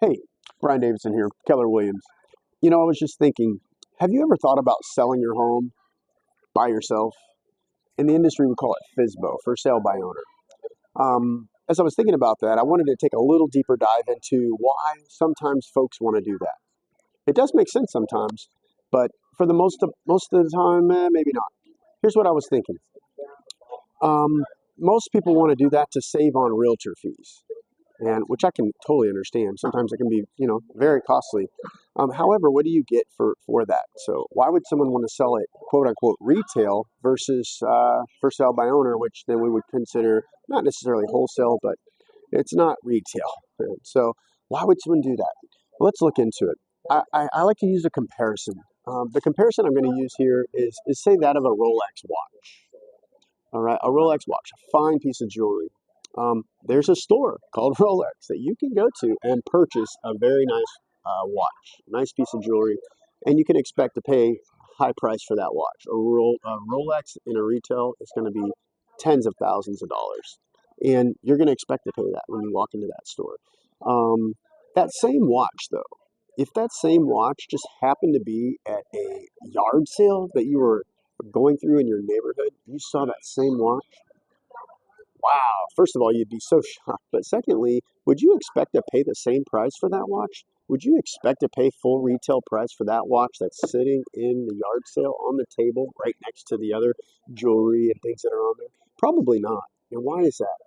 Hey, Brian Davidson here, Keller Williams. I was just thinking, have you ever thought about selling your home by yourself? In the industry, we call it FSBO, for sale by owner. As I was thinking about that, I wanted to take a little deeper dive into why sometimes folks want to do that. It does make sense sometimes, but for the most of the time, maybe not. Here's what I was thinking. Most people want to do that to save on realtor fees, and which I can totally understand. Sometimes it can be, very costly. However, what do you get for that? So why would someone want to sell it, quote unquote, retail versus for sale by owner, which then we would consider not necessarily wholesale, but it's not retail. So why would someone do that? Let's look into it. I like to use a comparison. The comparison I'm going to use here is say that of a Rolex watch. All right, a Rolex watch, a fine piece of jewelry. There's a store called Rolex that you can go to and purchase a very nice watch, nice piece of jewelry, and you can expect to pay a high price for that watch. A Rolex in a retail is going to be tens of thousands of dollars, and you're going to expect to pay that when you walk into that store. That same watch, though, if that same watch just happened to be at a yard sale that you were going through in your neighborhood, you saw that same watch. Wow, first of all, you'd be so shocked. But secondly, would you expect to pay the same price for that watch? Would you expect to pay full retail price for that watch that's sitting in the yard sale on the table right next to the other jewelry and things that are on there? Probably not. And why is that?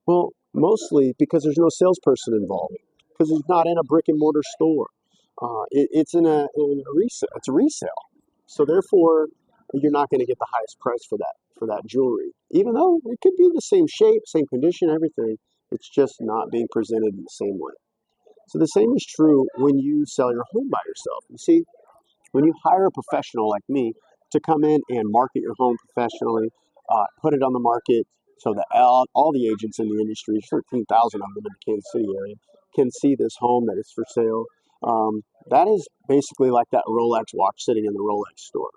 Well, mostly because there's no salesperson involved, because it's not in a brick and mortar store. It's in a resale. It's a resale. So therefore, you're not going to get the highest price for that jewelry, even though it could be the same shape, same condition, everything. It's just not being presented in the same way. So the same is true when you sell your home by yourself. You see, when you hire a professional like me to come in and market your home professionally, put it on the market so that all the agents in the industry, 13,000 of them in the Kansas City area, can see this home that is for sale. That is basically like that Rolex watch sitting in the Rolex store.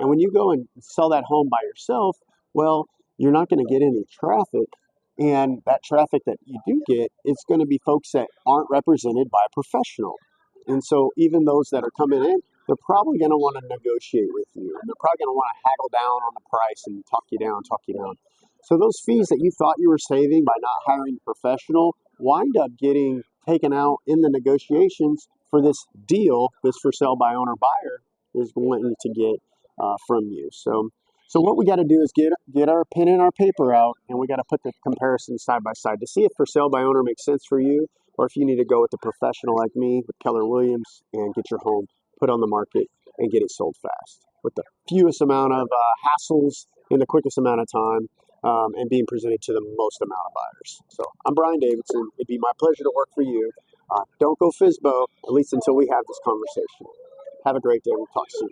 And when you go and sell that home by yourself, well, you're not going to get any traffic. And that traffic that you do get is going to be folks that aren't represented by a professional. And so even those that are coming in, they're probably going to want to negotiate with you. And they're probably going to want to haggle down on the price and talk you down, talk you down. So those fees that you thought you were saving by not hiring a professional wind up getting taken out in the negotiations for this deal, this for sale by owner buyer is wanting to get from you. So what we got to do is get our pen and our paper out, and we got to put the comparison side by side to see if for sale by owner makes sense for you, or if you need to go with a professional like me with Keller Williams and get your home put on the market and get it sold fast with the fewest amount of hassles in the quickest amount of time, and being presented to the most amount of buyers. So I'm Brian Davidson. It'd be my pleasure to work for you. Don't go FSBO, at least until we have this conversation. Have a great day. We'll talk soon.